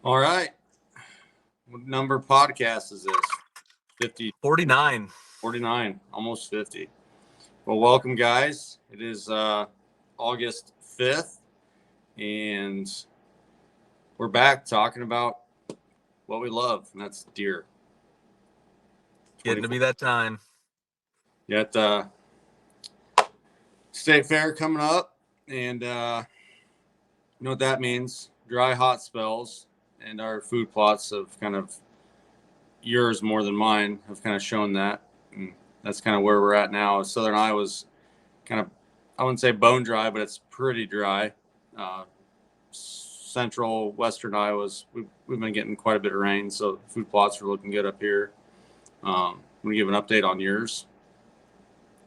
All right. What number podcast is this? 50, 49. 49, almost 50. Well, welcome, guys. It is August 5th, and we're back talking about what we love, and that's deer. Getting to be that time. Yet, State Fair coming up, and you know what that means. Dry, hot spells, and our food plots have kind of, yours more than mine, have kind of shown that. And that's kind of where we're at now. Southern Iowa's kind of, I wouldn't say bone dry, but it's pretty dry. Central, western Iowa's, we've been getting quite a bit of rain, so food plots are looking good up here. I'm going to give an update on yours.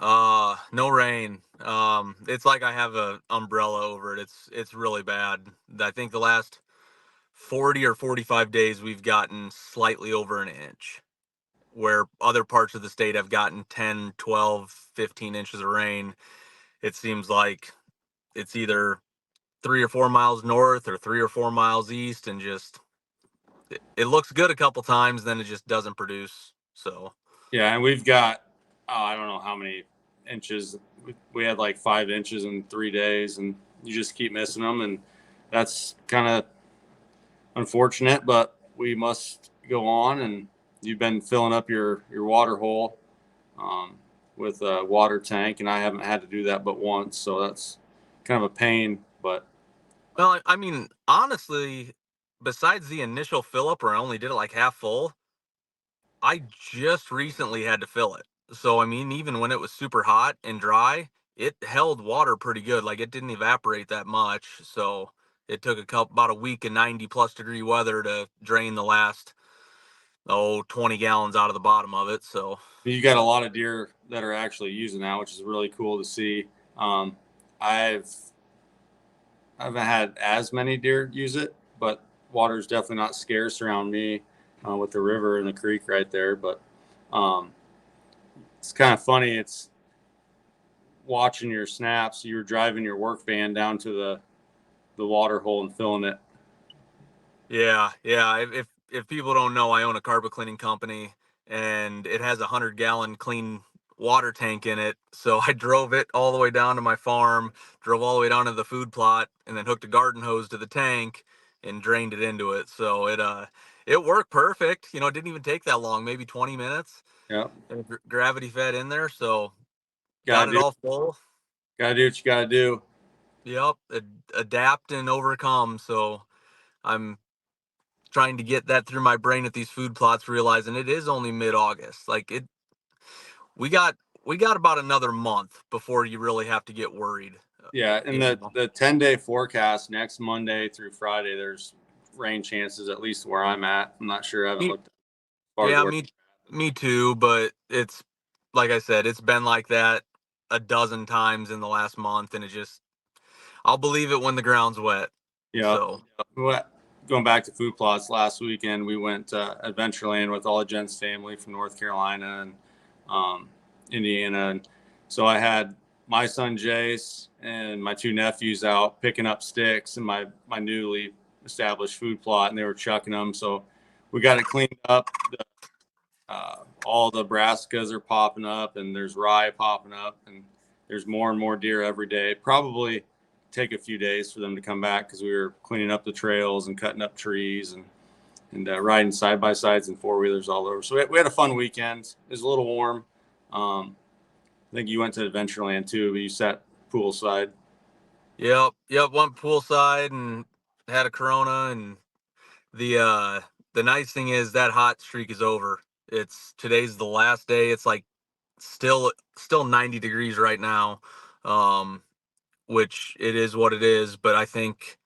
No rain. It's like I have a umbrella over it. It's really bad. I think the last 40 or 45 days we've gotten slightly over an inch, where other parts of the state have gotten 10, 12, 15 inches of rain. It seems like it's either 3 or 4 miles north or 3 or 4 miles east, and just it looks good a couple times, then it just doesn't produce. So Yeah, and we've got, I don't know how many inches. We had like 5 inches in 3 days, and you just keep missing them, and that's kind of unfortunate, but we must go on. And you've been filling up your water hole with a water tank, and I haven't had to do that but once, so that's kind of a pain. But well, I mean, honestly, besides the initial fill up where I only did it like half full, I just recently had to fill it. So, I mean, even when it was super hot and dry, it held water pretty good. Like, it didn't evaporate that much. So, it took about a week of 90+ degree weather to drain the last, 20 gallons out of the bottom of it. So, you got a lot of deer that are actually using that, which is really cool to see. I've I haven't had as many deer use it, but water's definitely not scarce around me with the river and the creek right there. But um, it's kind of funny. It's watching your snaps. You were driving your work van down to the water hole and filling it. yeah, yeah. If people don't know, I own a carpet cleaning company, and it has a 100-gallon clean water tank in it. So I drove it all the way down to my farm, drove all the way down to the food plot, and then hooked a garden hose to the tank and drained it into it. So it worked perfect. It didn't even take that long, maybe 20 minutes. Yeah, And gravity fed in there, so got gotta it do all full. gotta do what you gotta do. Yep, adapt and overcome. So I'm trying to get that through my brain at these food plots, realizing it is only mid-August. Like we got we got about another month before you really have to get worried. Yeah, and You know? the 10-day forecast next Monday through Friday, there's rain chances at least where I'm at. I'm not sure. I haven't Me, looked as far as yeah, where. me too. But it's like I said, it's been like that a dozen times in the last month, and I'll believe it when the ground's wet. Yeah. So Going back to food plots, last weekend we went to Adventureland with all of Jen's family from North Carolina and um, Indiana. And so I had my son Jace and my 2 nephews out picking up sticks in my newly established food plot, and they were chucking them. So we got it cleaned up. All the brassicas are popping up, and there's rye popping up, and there's more and more deer every day. Probably take a few days for them to come back because we were cleaning up the trails and cutting up trees and riding side by sides and 4-wheelers all over. So we had a fun weekend. It was a little warm. I think you went to Adventureland too, but you sat poolside. yep, went poolside and had a Corona. And the nice thing is that hot streak is over. Today's the last day. It's like still 90 degrees right now, um, which it is what it is. But I think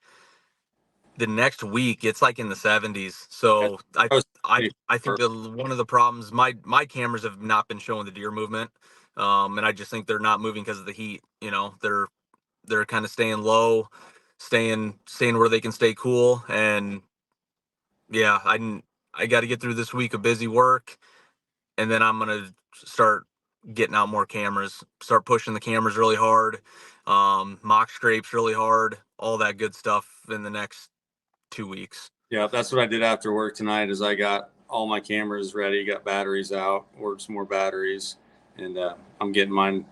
the next week it's like in the 70s. That So I was I pretty I think one of the problems, my cameras have not been showing the deer movement, and I just think they're not moving because of the heat. They're kind of staying low, staying where they can stay cool. And yeah, I got to get through this week of busy work, and then I'm gonna start getting out more cameras, start pushing the cameras really hard, mock scrapes really hard, all that good stuff in the next 2 weeks. Yeah, that's what I did after work tonight. Is I got all my cameras ready, got batteries out, ordered some more batteries, and I'm getting mine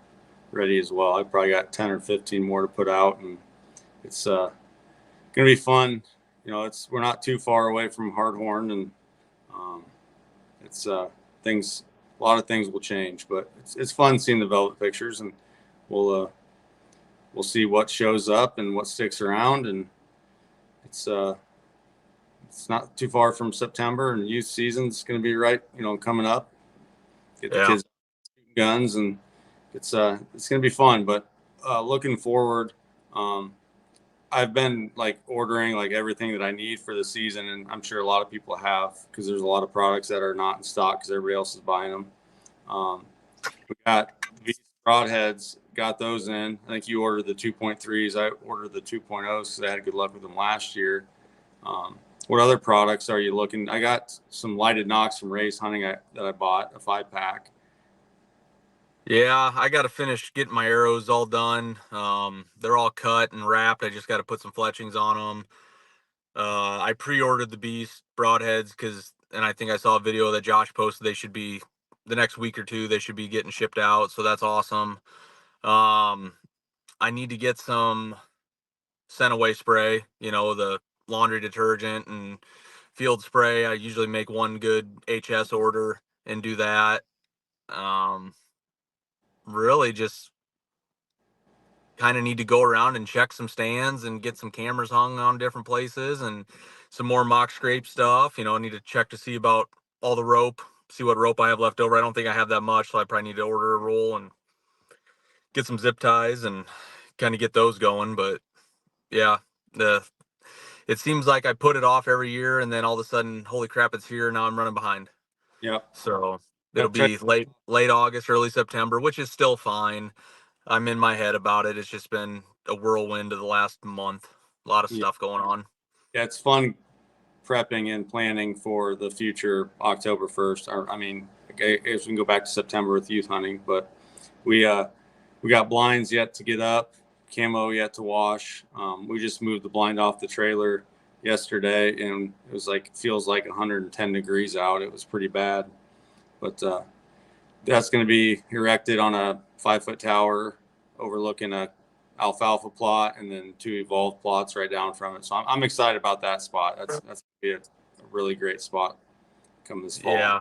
ready as well. I probably got 10 or 15 more to put out, and it's gonna be fun. You know, it's we're not too far away from Hardhorn, and um, it's things. A lot of things will change, but it's fun seeing the velvet pictures, and we'll uh, we'll see what shows up and what sticks around, and it's it's not too far from September, and youth season's going to be right, coming up. Get the Yeah. kids guns, and it's going to be fun. But looking forward, um, I've been like ordering like everything that I need for the season, and I'm sure a lot of people have because there's a lot of products that are not in stock because everybody else is buying them. We got these broadheads, got those in. I think you ordered the 2.3s. I ordered the 2.0s because I had good luck with them last year. Um, what other products are you looking? I got some lighted nocks from Ray's Hunting that I bought, a 5-pack. Yeah, I got to finish getting my arrows all done. They're all cut and wrapped. I just got to put some fletchings on them. I pre-ordered the Beast broadheads and I think I saw a video that Josh posted. They should be the next week or two. They should be getting shipped out, so that's awesome. Um, I need to get some scent away spray. The laundry detergent and field spray. I usually make one good HS order and do that. Um, Really just kind of need to go around and check some stands and get some cameras hung on different places and some more mock scrape stuff. I need to check to see about all the rope, see what rope I have left over. I don't think I have that much, so I probably need to order a roll and get some zip ties and kind of get those going. But yeah, the it seems like I put it off every year and then all of a sudden, holy crap, it's here. Now I'm running behind. Yep. So it'll Yep. Check. be late August, early September, which is still fine. I'm in my head about it. It's just been a whirlwind of the last month. A lot of Yeah. stuff going on. Yeah, it's fun prepping and planning for the future October 1st. Or, I mean, I guess we can go back to September with youth hunting, but we we got blinds yet to get up, camo yet to wash. We just moved the blind off the trailer yesterday, and it was like feels like 110 degrees out. It was pretty bad, but that's going to be erected on a 5-foot tower overlooking a alfalfa plot and then 2 evolved plots right down from it. So I'm excited about that spot. That's going to be a really great spot come this fall. Yeah.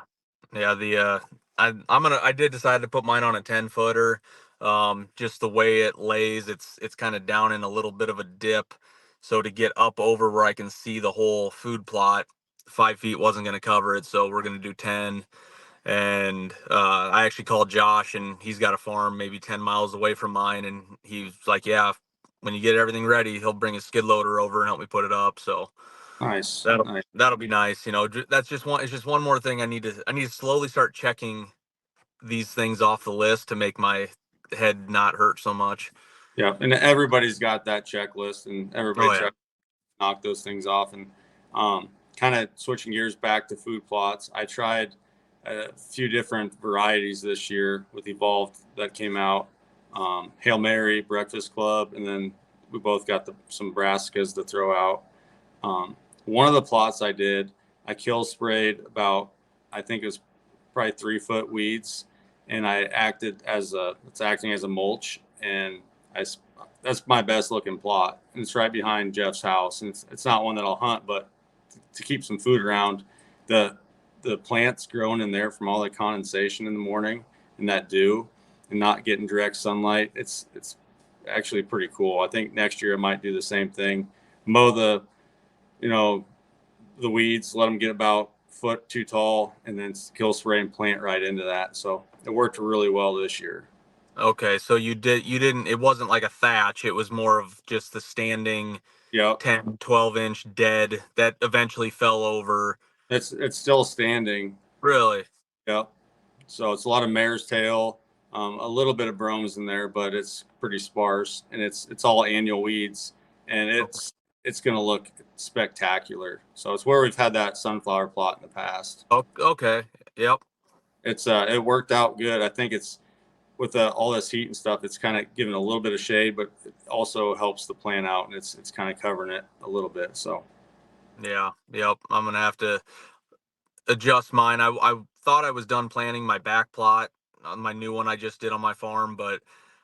Yeah. I did decide to put mine on a 10-footer. Just the way it lays, it's kind of down in a little bit of a dip. So to get up over where I can see the whole food plot, 5 feet wasn't going to cover it. So we're going to do 10. And I actually called Josh, and he's got a farm maybe 10 miles away from mine. And he's like, yeah, when you get everything ready, he'll bring his skid loader over and help me put it up. So Nice. that'll Nice. that'll be nice. That's just one. It's just one more thing I need to slowly start checking these things off the list to make my head not hurt so much. Yeah. And everybody's got that checklist and everybody Oh yeah. check knock those things off. And kind of switching gears back to food plots, I tried a few different varieties this year with Evolved that came out. Hail Mary, Breakfast Club, and then we both got some brassicas to throw out. One of the plots I did, I kill sprayed about, I think it was probably 3-foot weeds, and it's acting as a mulch, and that's my best looking plot, and it's right behind Jeff's house, and it's not one that I'll hunt, but to keep some food around, the plants growing in there from all the condensation in the morning and that dew, and not getting direct sunlight, it's actually pretty cool. I think next year I might do the same thing, mow you know, the weeds, let them get about foot too tall, and then kill spray and plant right into that. So it worked really well this year. Okay. So you didn't. It wasn't like a thatch. It was more of just the standing Yep. 10, 12-inch dead that eventually fell over. It's still standing. Really? Yep. So it's a lot of mare's tail, a little bit of bromes in there, but it's pretty sparse, and it's all annual weeds, and it's going to look spectacular. So it's where we've had that sunflower plot in the past. Okay. Yep. It worked out good. I think it's with all this heat and stuff, it's kind of giving a little bit of shade, but it also helps the plant out, and it's kind of covering it a little bit. So Yeah. Yep. I'm gonna have to adjust mine. I thought I was done planting my back plot on my new one I just did on my farm, but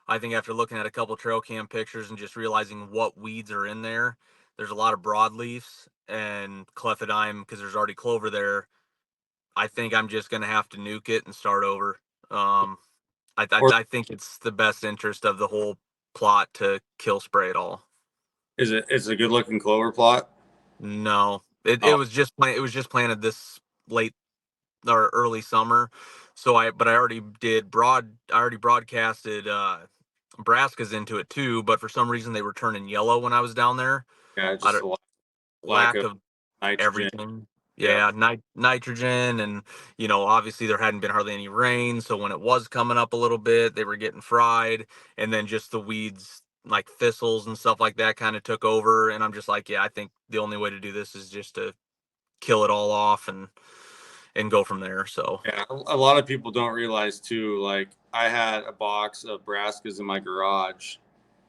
I think after looking at a couple trail cam pictures and just realizing what weeds are in there, there's a lot of broadleafs and clethodim because there's already clover there. I think I'm just gonna have to nuke it and start over. Um, Or I think it's the best interest of the whole plot to kill spray it all. is it a good looking clover plot? No, it Oh, was just it was just planted this late or early summer. So I already did I already broadcasted brassicas into it too, but for some reason they were turning yellow when I was down there. yeah, I just don't, a lack lack of of nitrogen. everything. Yeah, Yeah, nitrogen, and obviously there hadn't been hardly any rain, so when it was coming up a little bit, they were getting fried, and then just the weeds like thistles and stuff like that kind of took over, and I'm just like, yeah, I think the only way to do this is just to kill it all off and go from there. So, yeah. A lot of people don't realize too. Like I had a box of brassicas in my garage,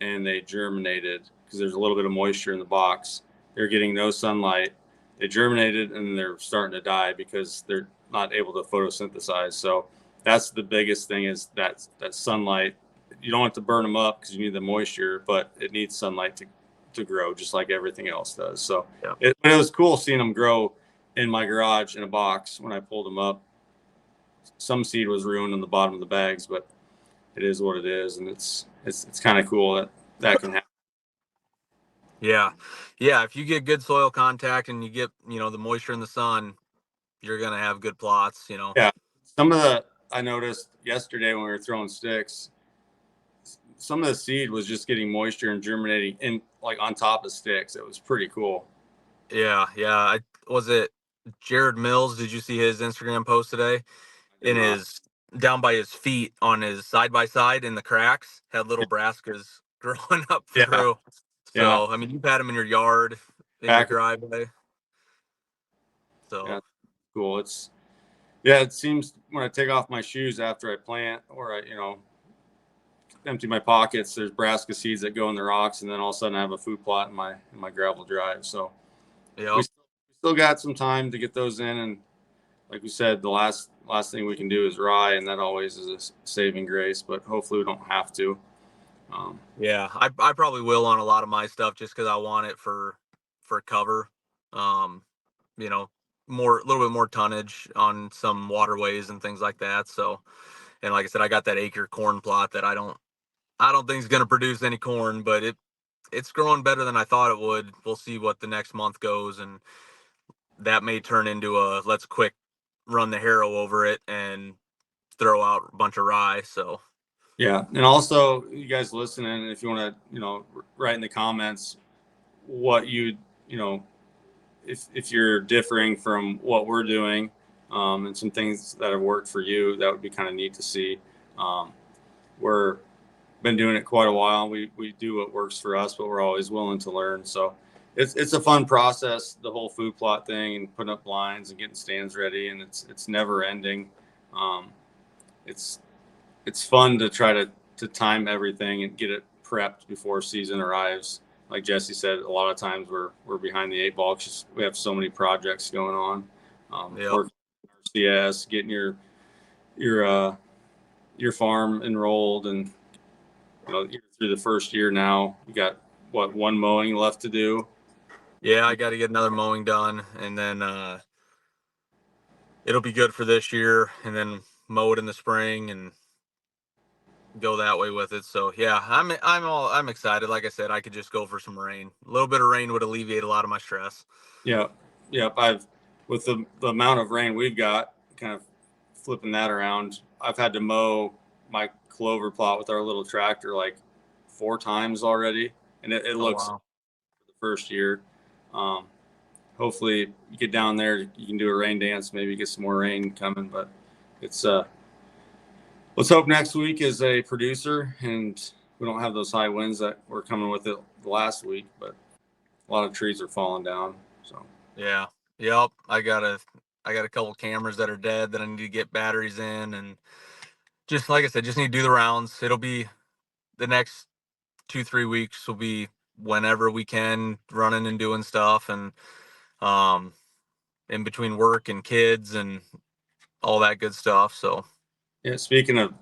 and they germinated because there's a little bit of moisture in the box. They're getting no sunlight. They germinated and they're starting to die because they're not able to photosynthesize. So that's the biggest thing is that sunlight. You don't have to burn them up because you need the moisture, but it needs sunlight to grow just like everything else does. So yeah. it was cool seeing them grow in my garage in a box when I pulled them up. Some seed was ruined in the bottom of the bags, but it is what it is, and it's kind of cool that that can happen. Yeah. Yeah. If you get good soil contact and you get, the moisture in the sun, you're going to have good plots. Yeah, some of the I noticed yesterday when we were throwing sticks, some of the seed was just getting moisture and germinating in like on top of sticks. It was pretty cool. Yeah. Yeah. Was it Jared Mills? Did you see his Instagram post today? I did In not. his, down by his feet on his side by side in the cracks, had little brassicas growing up Yeah, through. yeah, So, I mean, you've had them in your yard, in your pack. driveway. Yeah, So, cool. It's yeah. It seems when I take off my shoes after I plant or I empty my pockets, there's brassica seeds that go in the rocks, and then all of a sudden I have a food plot in my gravel drive. So we yep. still got some time to get those in, and like we said, the last thing we can do is rye, and that always is a saving grace. But hopefully, we don't have to. Um, Yeah, I probably will on a lot of my stuff just because I want it for cover. Um, you know, more a little bit more tonnage on some waterways and things like that. So, and like I said, I got that acre corn plot that I don't think is going to produce any corn, but it's growing better than I thought it would. We'll see what the next month goes, and that may turn into a let's quick run the harrow over it and throw out a bunch of rye. So, yeah, and also you guys listening, if you want to, write in the comments what you know, if you're differing from what we're doing, and some things that have worked for you, that would be kind of neat to see. Um, we're been doing it quite a while. We do what works for us, but we're always willing to learn. So it's a fun process, the whole food plot thing, and putting up blinds and getting stands ready, and it's never ending. Um, it's it's fun to try to time everything and get it prepped before season arrives. Like Jesse said, a lot of times we're behind the eight ball because we have so many projects going on. yep. Working CS, getting your uh, your farm enrolled, and you're through the first year now. You got what, one mowing left to do? Yeah, I got to get another mowing done, and then it'll be good for this year, and then mow it in the spring and go that way with it. So yeah, I'm excited. Like I said, I could just go for some rain. A little bit of rain would alleviate a lot of my stress. Yeah, yeah. I've with the amount of rain we've got, kind of flipping that around. I've had to mow my clover plot with our little tractor like 4 times already, and it Oh looks wow. the first year. Um, Hopefully, you get down there, you can do a rain dance, maybe get some more rain coming. But it's let's hope next week is a producer and we don't have those high winds that were coming with it last week. But a lot of trees are falling down. So Yeah. Yep. I got a couple cameras that are dead that I need to get batteries in, and just like I said, just need to do the rounds. It'll be the next 2 3 weeks will be whenever we can running and doing stuff, and in between work and kids and all that good stuff. So Yeah, speaking of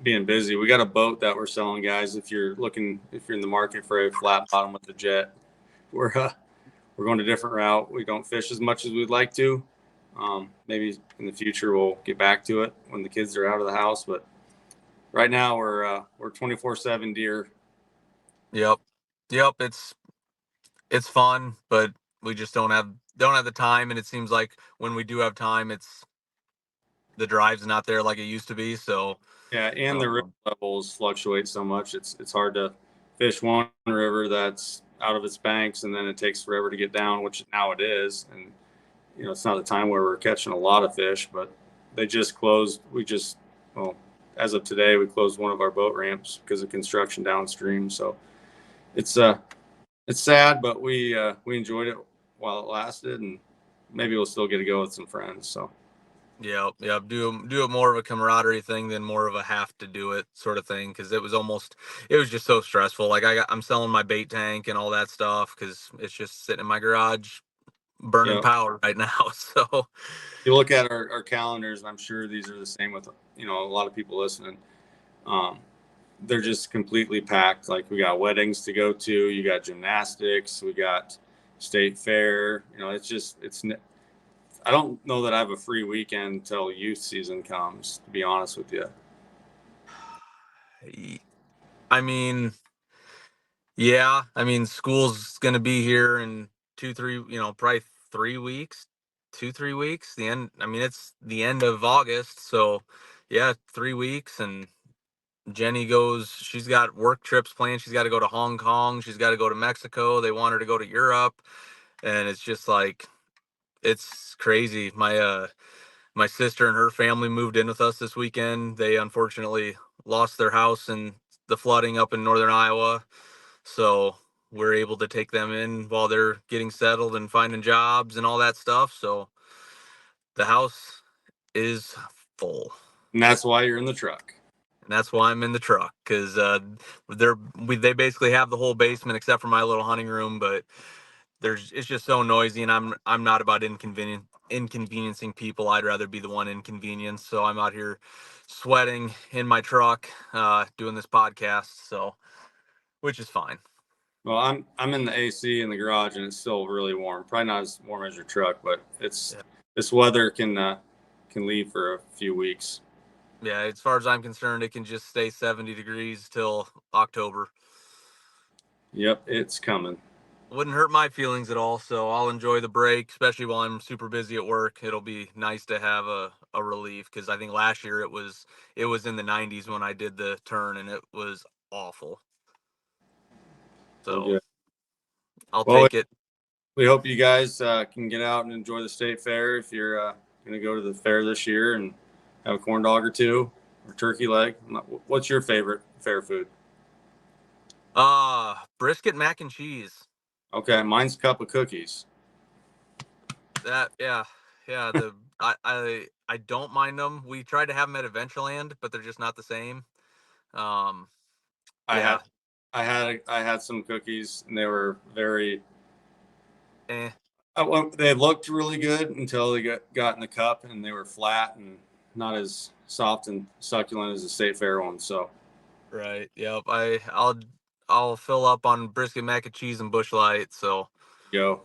being busy, we got a boat that we're selling, guys. If you're in the market for a flat bottom with a jet, we're going a different route. We don't fish as much as we'd like to. Maybe in the future we'll get back to it when the kids are out of the house. But right now we're 24/7 deer. yep, yep. It's fun, but we just don't have the time. And it seems like when we do have time, it's the drive's not there like it used to be. So Yeah, and the river um, levels fluctuate so much. It's hard to fish one river that's out of its banks, and then it takes forever to get down, which now it is. And it's not a time where we're catching a lot of fish, but they just closed. Well, as of today, we closed one of our boat ramps because of construction downstream. So it's it's sad, but we enjoyed it while it lasted, and maybe we'll still get to go with some friends. So yeah, yeah, do it more of a camaraderie thing than more of a have to do it sort of thing, because it was just so stressful. Like I'm selling my bait tank and all that stuff because it's just sitting in my garage burning yeah, power right now. So you look at our calendars, and I'm sure these are the same with a lot of people listening. Um, they're just completely packed. Like we got weddings to go to, you got gymnastics, we got state fair. It's. I don't know that I have a free weekend until youth season comes. To be honest with you. I mean, yeah, I mean, school's gonna be here in 2, 3, probably 3 weeks, 2, 3 weeks. The end. I mean, it's the end of August, so yeah, 3 weeks. And Jenny goes. She's got work trips planned. She's got to go to Hong Kong. She's got to go to Mexico. They want her to go to Europe, and it's just like it's crazy. My sister and her family moved in with us this weekend. They unfortunately lost their house in the flooding up in northern Iowa. So we're able to take them in while they're getting settled and finding jobs and all that stuff. So the house is full. And that's why you're in the truck. And that's why I'm in the truck, because they basically have the whole basement except for my little hunting room, but it's just so noisy, and I'm not about inconveniencing people. I'd rather be the one inconvenienced. So I'm out here sweating in my truck, doing this podcast. So, which is fine. Well, I'm in the AC in the garage, and it's still really warm. Probably not as warm as your truck, but Yeah. this weather can leave for a few weeks. Yeah, as far as I'm concerned, it can just stay 70 degrees till October. Yep, it's coming. Wouldn't hurt my feelings at all. So I'll enjoy the break, especially while I'm super busy at work. It'll be nice to have a relief, because I think last year it was in the 90s when I did the turn, and it was awful. So So good. I'll Well, take it. we hope you guys can get out and enjoy the state fair. If you're going to go to the fair this year and have a corn dog or two or turkey leg, what's your favorite fair food? Brisket mac and cheese. Okay, mine's a cup of cookies. That yeah, yeah. I don't mind them. We tried to have them at Adventureland, but they're just not the same. Um, I had yeah. I had some cookies, and they were very. Eh. They looked really good until they got in the cup, and they were flat and not as soft and succulent as the state fair ones. So Right. Yep. I'll fill up on brisket mac and cheese and Bush Light. So. go.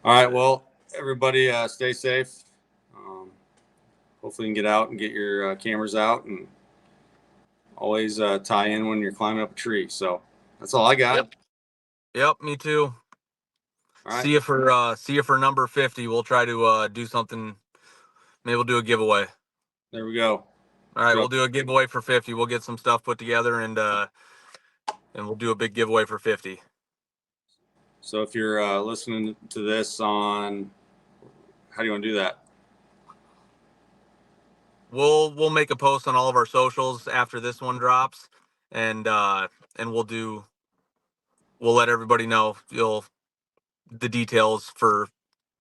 All right. Well, everybody, stay safe. Um, Hopefully, you can get out and get your cameras out, and always tie in when you're climbing up a tree. So that's all I got. Yep. Yep. Me too. All right. See you for number 50. We'll try to do something. Maybe we'll do a giveaway. There we go. All right, So, we'll do a giveaway for 50. We'll get some stuff put together, and we'll do a big giveaway for 50. so if you're listening to this on, how do you want to do that? We'll make a post on all of our socials after this one drops, and we'll let everybody know the details for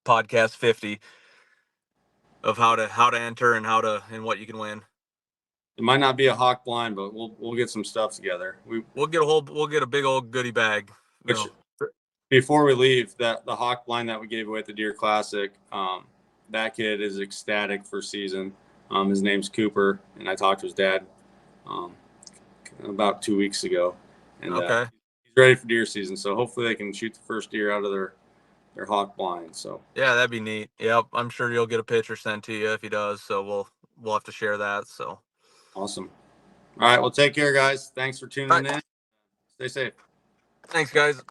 podcast 50 of how to enter and what you can win. It might not be a hawk blind, but we'll get some stuff together. We'll get a big old goodie bag. Which before we leave, that the hawk blind that we gave away at the Deer Classic, that kid is ecstatic for season. His name's Cooper, and I talked to his dad about 2 weeks ago, and Okay. he's ready for deer season. So hopefully they can shoot the first deer out of their hawk blind. So Yeah, that'd be neat. Yep, I'm sure you'll get a picture sent to you if he does. So we'll have to share that. So awesome. All right, well, take care, guys. Thanks for tuning all right, in. Stay safe. thanks, guys.